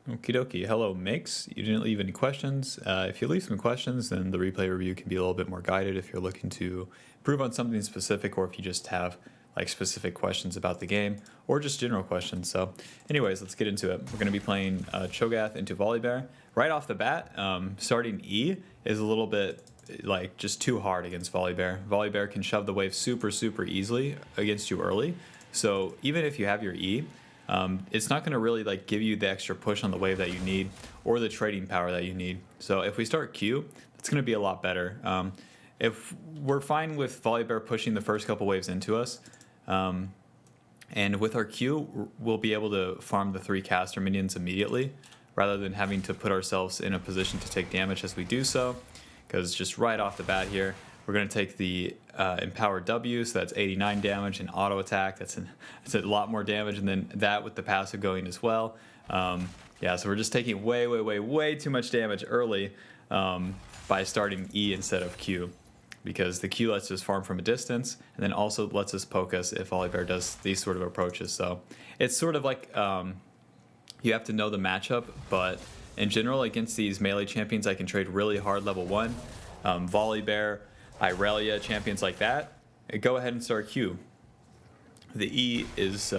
Okie dokie. Hello, Maekx. You didn't leave any questions. If you leave some questions, then the replay review can be a little bit more guided if you're looking to improve on something specific or if you just have like specific questions about the game or just general questions. So anyways, let's get into it. We're going to be playing Cho'Gath into Volibear. Right off the bat, starting E is a little bit like just too hard against Volibear. Volibear can shove the wave super easily against you early. So even if you have your E, it's not going to really like give you the extra push on the wave that you need or the trading power that you need. So if we start Q, it's going to be a lot better. If we're fine with Volibear pushing the first couple waves into us, and with our Q, we'll be able to farm the 3 caster minions immediately rather than having to put ourselves in a position to take damage as we do so. Because just right off the bat here, we're going to take the empowered W, so that's 89 damage, and auto attack, that's a lot more damage, and then that with the passive going as well. Yeah, so we're just taking way too much damage early by starting E instead of Q, because the Q lets us farm from a distance, and then also lets us poke us if Volibear does these sort of approaches. So it's sort of like you have to know the matchup, but in general against these melee champions I can trade really hard level 1. Volibear, Irelia, champions like that, go ahead and start Q. The E is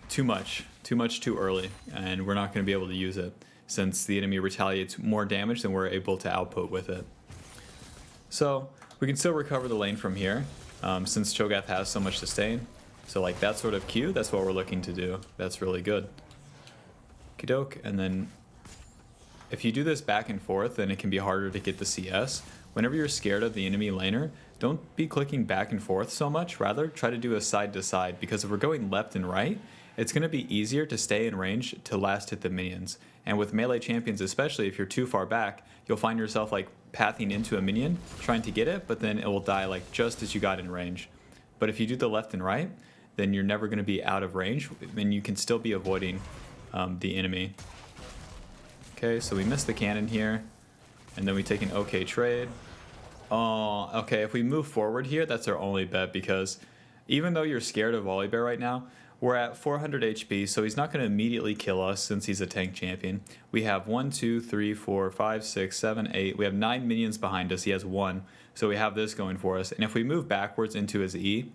too much too early, and we're not going to be able to use it since the enemy retaliates more damage than we're able to output with it. So we can still recover the lane from here since Cho'Gath has so much sustain. So like that sort of Q, that's what we're looking to do. That's really good. Kidoke, and then if you do this back and forth, then it can be harder to get the CS. Whenever you're scared of the enemy laner, don't be clicking back and forth so much. Rather, try to do a side to side, because if we're going left and right, it's going to be easier to stay in range to last hit the minions. And with melee champions, especially if you're too far back, you'll find yourself like pathing into a minion, trying to get it, but then it will die like just as you got in range. But if you do the left and right, then you're never going to be out of range, and you can still be avoiding the enemy. Okay, so we missed the cannon here, and then we take an okay trade. Oh, okay, if we move forward here, that's our only bet, because even though you're scared of Volibear right now, we're at 400 HP, so he's not going to immediately kill us since he's a tank champion. We have 1, 2, 3, 4, 5, 6, 7, 8. We have 9 minions behind us. He has 1, so we have this going for us. And if we move backwards into his E,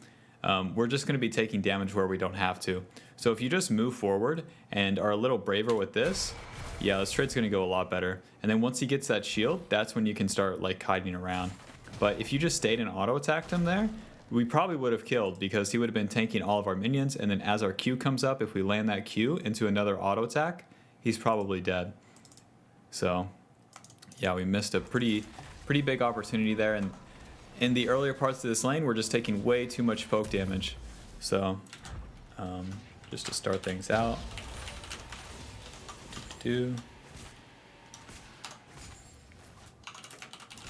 we're just going to be taking damage where we don't have to. So if you just move forward and are a little braver with this, yeah, this trade's going to go a lot better. And then once he gets that shield, that's when you can start like hiding around. But if you just stayed and auto attacked him there, we probably would have killed, because he would have been tanking all of our minions, and then as our Q comes up, if we land that Q into another auto attack, he's probably dead. So yeah, we missed a pretty big opportunity there, and in the earlier parts of this lane we're just taking way too much poke damage. So just to start things out,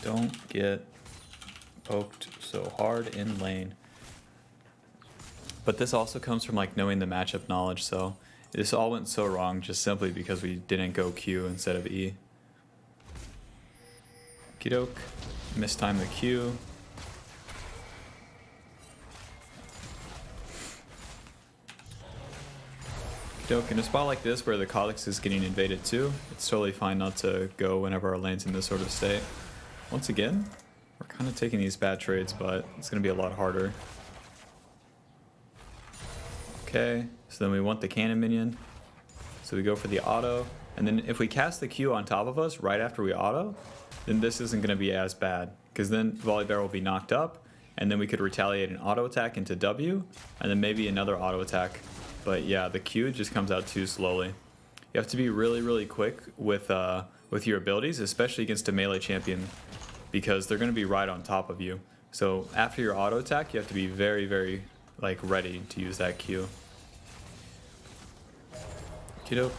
don't get poked so hard in lane. But this also comes from like knowing the matchup knowledge, so this all went so wrong just simply because we didn't go Q instead of E. Kidoke, mistime the Q. Kidoke, in a spot like this where the Codex is getting invaded too, it's totally fine not to go whenever our lane's in this sort of state. Once again, we're kind of taking these bad trades, but it's going to be a lot harder. Okay, so then we want the cannon minion. So we go for the auto. And then if we cast the Q on top of us right after we auto, then this isn't going to be as bad, because then Volibear will be knocked up, and then we could retaliate an auto attack into W, and then maybe another auto attack. But yeah, the Q just comes out too slowly. You have to be really quick with your abilities, especially against a melee champion, because they're going to be right on top of you. So after your auto attack, you have to be very like ready to use that Q. Kidoke,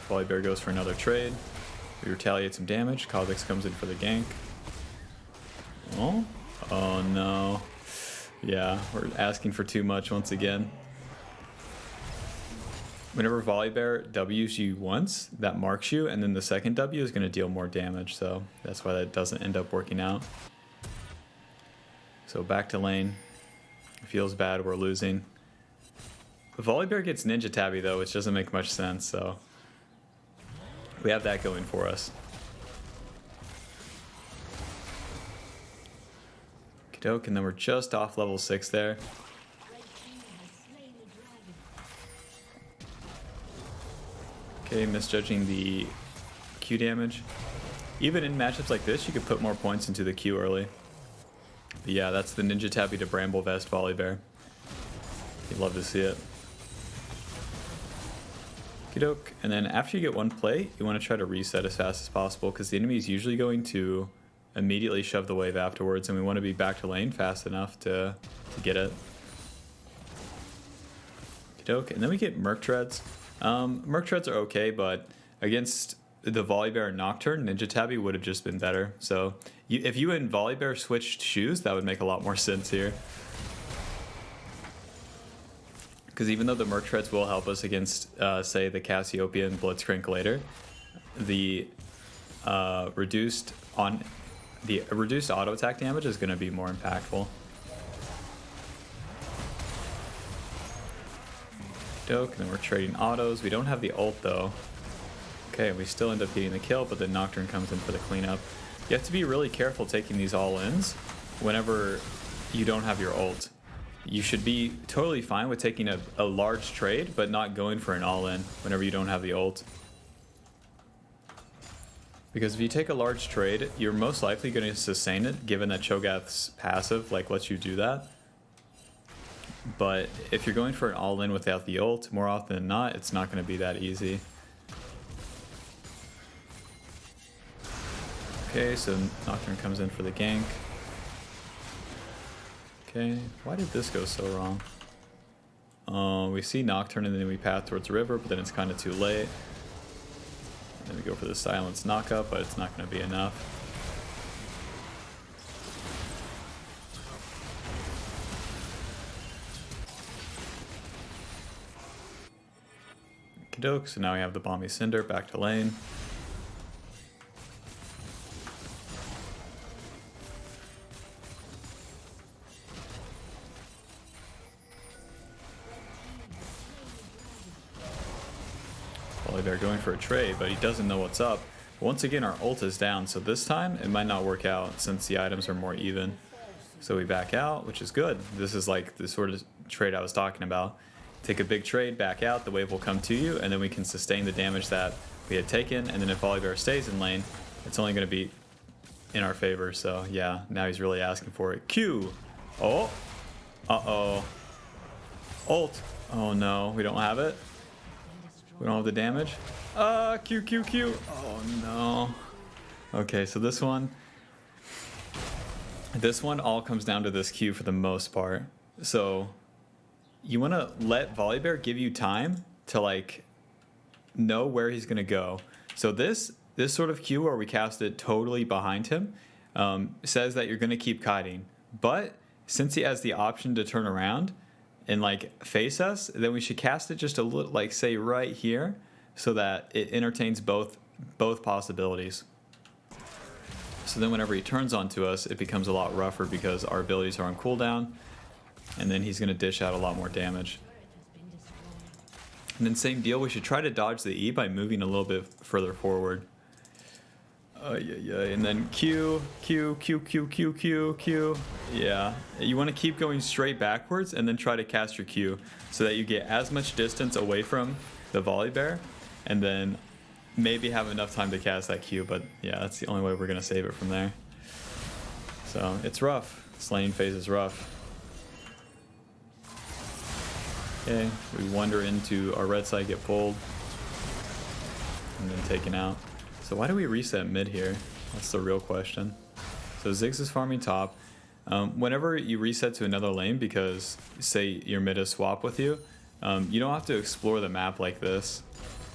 Volibear goes for another trade. We retaliate some damage. Kha'Zix comes in for the gank. Oh no. Yeah, we're asking for too much once again. Whenever Volibear W's you once, that marks you, and then the second W is going to deal more damage, so that's why that doesn't end up working out. So back to lane. Feels bad, we're losing. Volibear gets Ninja Tabby though, which doesn't make much sense, so we have that going for us. Doke, and then we're just off level 6 there. Okay, misjudging the Q damage. Even in matchups like this, you could put more points into the Q early. But yeah, that's the Ninja Tappy to Bramble Vest Volibear. You'd love to see it. Doke, and then after you get one play, you want to try to reset as fast as possible because the enemy is usually going to immediately shove the wave afterwards, and we want to be back to lane fast enough to get it. Doke, and then we get Merc Treads. Merc Treads are okay, but against the Volibear and Nocturne, Ninja Tabby would have just been better. So if you and Volibear switched shoes, that would make a lot more sense here. Because even though the Merc Treads will help us against, say, the Cassiopeia and Blitzcrank later, the reduced auto attack damage is going to be more impactful. Doke, and then we're trading autos. We don't have the ult though. Okay, we still end up getting the kill, but then Nocturne comes in for the cleanup. You have to be really careful taking these all-ins whenever you don't have your ult. You should be totally fine with taking a large trade, but not going for an all-in whenever you don't have the ult. Because if you take a large trade, you're most likely going to sustain it, given that Cho'Gath's passive lets you do that. But if you're going for an all-in without the ult, more often than not, it's not going to be that easy. Okay, so Nocturne comes in for the gank. Okay, why did this go so wrong? We see Nocturne and then we path towards the river, but then it's kind of too late. And then we go for the silence knockup, but it's not going to be enough. Doke, so now we have the Balmy Cinder back to lane. They're going for a trade, but he doesn't know what's up. Once again, our ult is down, so this time it might not work out since the items are more even. So we back out, which is good. This is like the sort of trade I was talking about. Take a big trade, back out, the wave will come to you, and then we can sustain the damage that we had taken, and then if Volibear stays in lane, it's only going to be in our favor. So yeah, now he's really asking for it. Q! Oh! Uh-oh. Ult! Oh no, we don't have it. We don't have the damage. Q, Q, Q. Oh no. Okay, so this one all comes down to this Q for the most part. So you want to let Volibear give you time to know where he's gonna go. So this sort of Q where we cast it totally behind him says that you're gonna keep kiting, but since he has the option to turn around and face us, then we should cast it just a little, say right here, so that it entertains both possibilities. So then whenever he turns onto us, it becomes a lot rougher because our abilities are on cooldown, and then he's going to dish out a lot more damage. And then same deal, we should try to dodge the E by moving a little bit further forward. And then Q, Q, Q, Q, Q, Q, Q. Yeah, you want to keep going straight backwards and then try to cast your Q so that you get as much distance away from the Volibear, and then maybe have enough time to cast that Q. But yeah, that's the only way we're going to save it from there. So it's rough. This laning phase is rough. Okay, we wander into our red side, get pulled, and then taken out. So why do we reset mid here? That's the real question. So Ziggs is farming top. Whenever you reset to another lane, because say your mid is swap with you, you don't have to explore the map like this.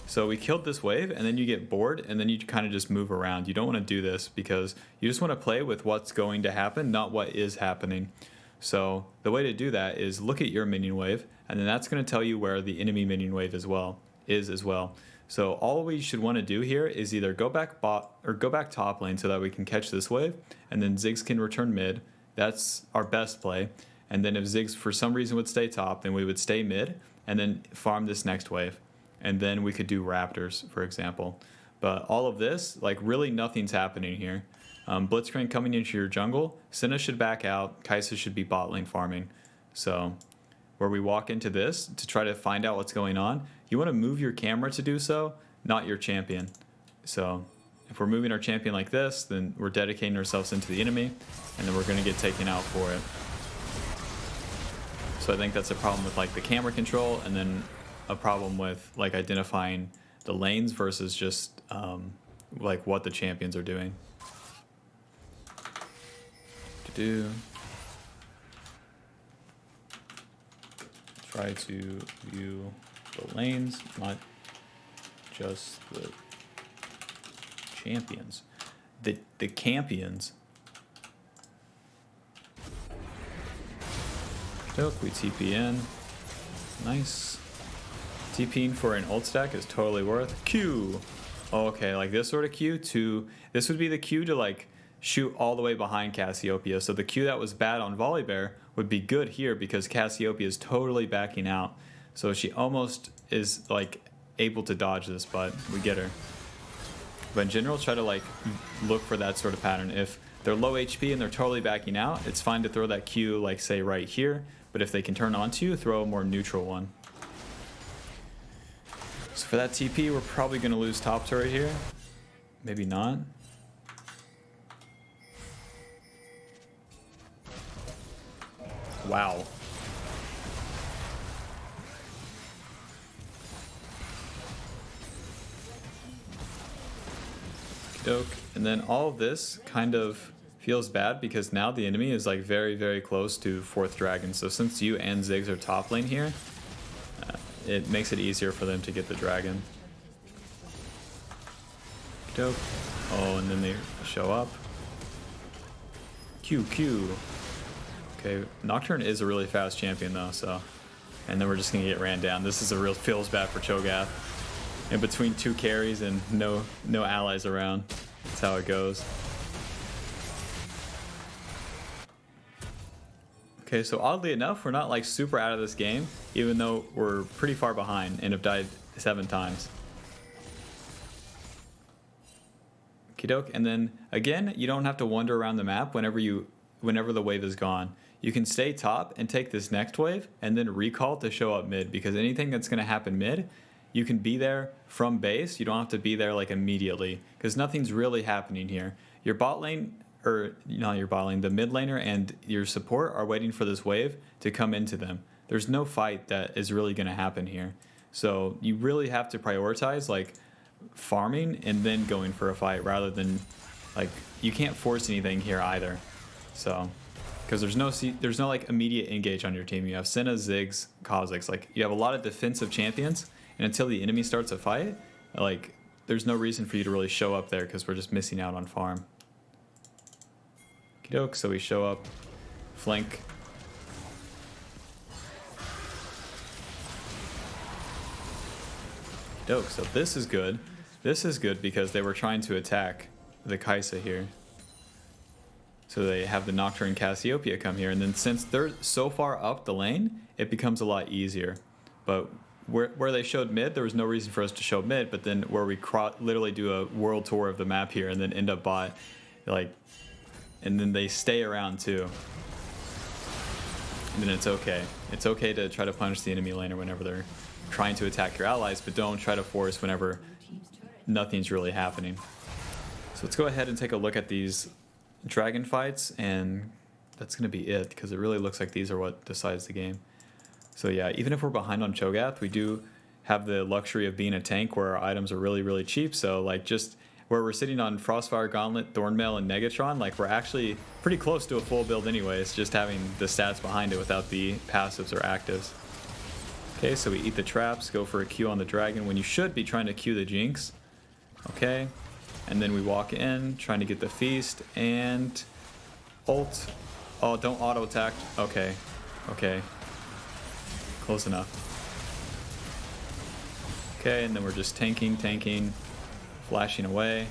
So we killed this wave, and then you get bored, and then you kind of just move around. You don't want to do this because you just want to play with what's going to happen, not what is happening. So the way to do that is look at your minion wave, and then that's going to tell you where the enemy minion wave is as well. So all we should want to do here is either go back bot or go back top lane so that we can catch this wave, and then Ziggs can return mid. That's our best play. And then if Ziggs for some reason would stay top, then we would stay mid and then farm this next wave. And then we could do Raptors, for example. But all of this, like really nothing's happening here. Blitzcrank coming into your jungle. Senna should back out. Kai'Sa should be bot lane farming. So where we walk into this to try to find out what's going on, you want to move your camera to do so, not your champion. So if we're moving our champion like this, then we're dedicating ourselves into the enemy, and then we're going to get taken out for it. So I think that's a problem with like the camera control, and then a problem with like identifying the lanes versus just like what the champions are doing. Try to view the lanes, not just the champions. The campions. Dope, we TP in. Nice. TPing for an ult stack is totally worth. Q. Oh, okay, like this sort of Q to... This would be the Q to like shoot all the way behind Cassiopeia. So the Q that was bad on Volibear would be good here because Cassiopeia is totally backing out. So she almost is like able to dodge this, but we get her. But in general, try to like look for that sort of pattern. If they're low HP and they're totally backing out, it's fine to throw that Q like say right here. But if they can turn onto you, throw a more neutral one. So for that TP, we're probably going to lose top turret here. Maybe not. Wow. Doke. And then all of this kind of feels bad because now the enemy is like very, very close to 4th dragon. So since you and Ziggs are top lane here, it makes it easier for them to get the dragon. Dope. Oh, and then they show up. Q. Okay, Nocturne is a really fast champion though, so... And then we're just gonna get ran down. This is a real feels bad for Cho'Gath. In between 2 carries and no allies around. That's how it goes. Okay, so oddly enough, we're not like super out of this game, even though we're pretty far behind and have died 7 times. Okey-doke, and then again, you don't have to wander around the map whenever the wave is gone. You can stay top and take this next wave and then recall to show up mid, because anything that's going to happen mid, you can be there from base. You don't have to be there like immediately, because nothing's really happening here. Your bot lane, or not your bot lane, the mid laner and your support are waiting for this wave to come into them. There's no fight that is really going to happen here. So you really have to prioritize like farming and then going for a fight, rather than like, you can't force anything here either. So because there's no like immediate engage on your team. You have Senna, Ziggs, Kha'Zix. Like you have a lot of defensive champions, and until the enemy starts a fight, like there's no reason for you to really show up there, because we're just missing out on farm. Okey-doke, so we show up, flank. Doke, so this is good. This is good because they were trying to attack the Kai'Sa here. So they have the Nocturne Cassiopeia come here, and then since they're so far up the lane, it becomes a lot easier. But where they showed mid, there was no reason for us to show mid, but then where we literally do a world tour of the map here and then end up bot, like, and then they stay around too. And then it's okay. It's okay to try to punish the enemy laner whenever they're trying to attack your allies, but don't try to force whenever nothing's really happening. So let's go ahead and take a look at these dragon fights, and that's going to be it, because it really looks like these are what decides the game. So yeah, even if we're behind on Cho'Gath, we do have the luxury of being a tank where our items are really, really cheap. So like just where we're sitting on Frostfire Gauntlet, Thornmail, and Negatron, like we're actually pretty close to a full build anyways, just having the stats behind it without the passives or actives. Okay, so we eat the traps, go for a Q on the dragon when you should be trying to Q the Jinx. Okay, and then we walk in, trying to get the feast, and ult. Oh, don't auto attack. Okay, okay. Close enough. Okay, and then we're just tanking, flashing away.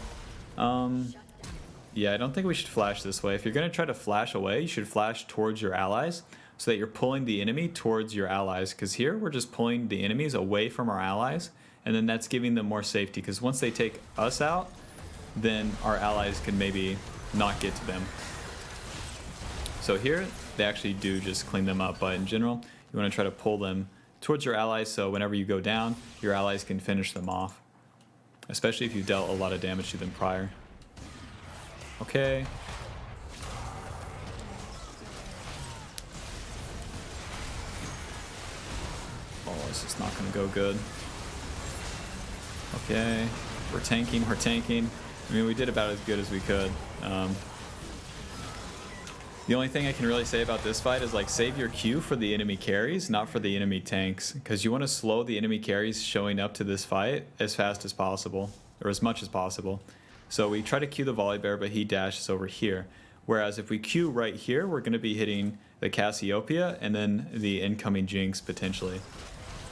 Yeah, I don't think we should flash this way. If you're going to try to flash away, you should flash towards your allies so that you're pulling the enemy towards your allies. Because here, we're just pulling the enemies away from our allies and then that's giving them more safety, because once they take us out, then our allies can maybe not get to them. So here, they actually do just clean them up, but in general, you want to try to pull them towards your allies, so whenever you go down, your allies can finish them off, especially if you dealt a lot of damage to them prior. Okay. Oh, this is not going to go good. Okay, we're tanking. I mean, we did about as good as we could. The only thing I can really say about this fight is, like, save your Q for the enemy carries, not for the enemy tanks, because you want to slow the enemy carries showing up to this fight as fast as possible, or as much as possible. So we try to Q the volley bear, but he dashes over here. Whereas if we Q right here, we're going to be hitting the Cassiopeia and then the incoming Jinx potentially.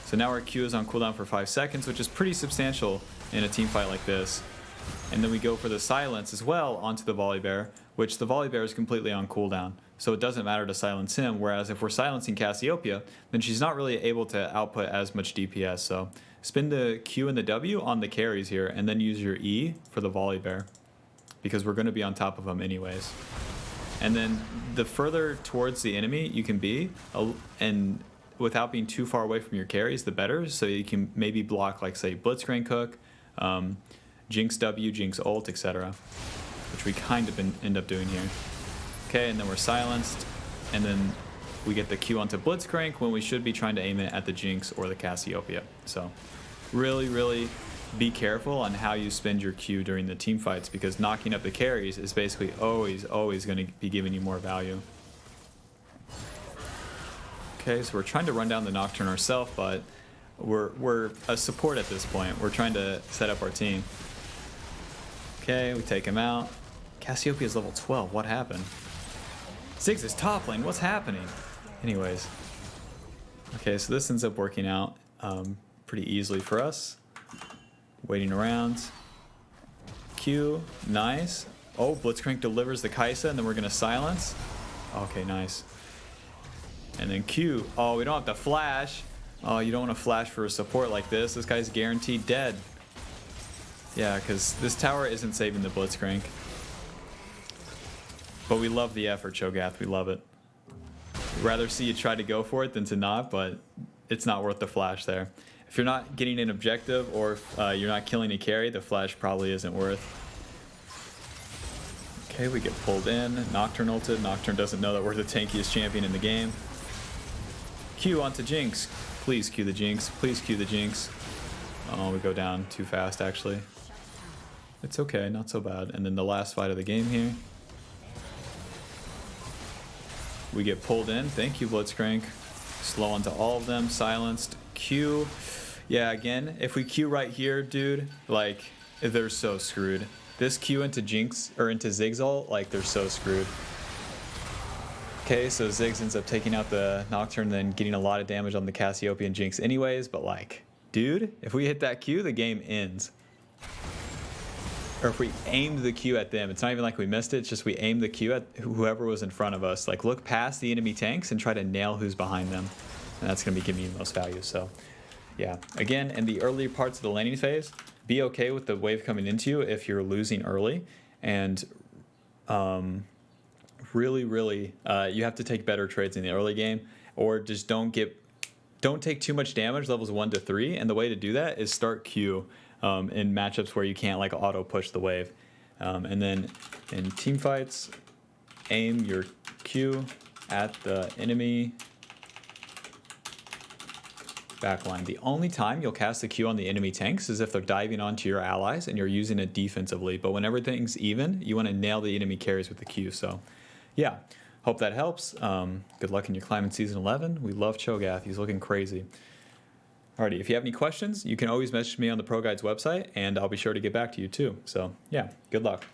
So now our Q is on cooldown for 5 seconds, which is pretty substantial in a team fight like this. And then we go for the silence as well onto the volley bear, which the volley bear is completely on cooldown. So it doesn't matter to silence him, whereas if we're silencing Cassiopeia, then she's not really able to output as much DPS. So spin the Q and the W on the carries here, and then use your E for the volley bear, because we're going to be on top of them anyways. And then the further towards the enemy you can be, and without being too far away from your carries, the better. So you can maybe block, like, say, Blitzcrank Hook, Jinx W, Jinx Ult, etc., which we kind of end up doing here. Okay, and then we're silenced, and then we get the Q onto Blitzcrank when we should be trying to aim it at the Jinx or the Cassiopeia. So really, really be careful on how you spend your Q during the team fights, because knocking up the carries is basically always going to be giving you more value. Okay, so we're trying to run down the Nocturne ourselves, but we're a support at this point. We're trying to set up our team. Okay, we take him out. Cassiopeia is level 12. What happened? Ziggs is top lane. What's happening? Anyways. Okay, so this ends up working out pretty easily for us. Waiting around. Q, nice. Oh, Blitzcrank delivers the Kaisa, and then we're going to silence. Okay, nice. And then Q. Oh, we don't have to flash. Oh, you don't want to flash for a support like this. This guy's guaranteed dead. Yeah, because this tower isn't saving the Blitzcrank. But we love the effort, Cho'Gath. We love it. We'd rather see you try to go for it than to not, but it's not worth the flash there. If you're not getting an objective, or if you're not killing a carry, the flash probably isn't worth. Okay, we get pulled in. Nocturne ulted. Nocturne doesn't know that we're the tankiest champion in the game. Q onto Jinx. Please Q the Jinx. Please Q the Jinx. Oh, we go down too fast, actually. It's okay, not so bad. And then the last fight of the game here. We get pulled in. Thank you, Blitzcrank. Slow onto all of them. Silenced. Q. Yeah, again, if we Q right here, dude, like, they're so screwed. This Q into Jinx, or into Ziggs ult, like, they're so screwed. Okay, so Ziggs ends up taking out the Nocturne, then getting a lot of damage on the Cassiopeia and Jinx anyways, but, like, dude, if we hit that Q, the game ends. Or if we aimed the Q at them, it's not even like we missed it, it's just we aimed the Q at whoever was in front of us. Like, look past the enemy tanks and try to nail who's behind them. And that's going to be giving you the most value. So, yeah. Again, in the early parts of the laning phase, be okay with the wave coming into you if you're losing early. And really, you have to take better trades in the early game. Or just don't take too much damage, levels 1 to 3. And the way to do that is start Q. In matchups where you can't, like, auto push the wave, and then in team fights, aim your Q at the enemy backline. The only time you'll cast the Q on the enemy tanks is if they're diving onto your allies and you're using it defensively. But when everything's even, you want to nail the enemy carries with the Q. So, yeah, hope that helps. Good luck in your climb in Season 11. We love Cho'Gath. He's looking crazy. Alrighty, if you have any questions, you can always message me on the Pro Guides website, and I'll be sure to get back to you too. So, yeah, good luck.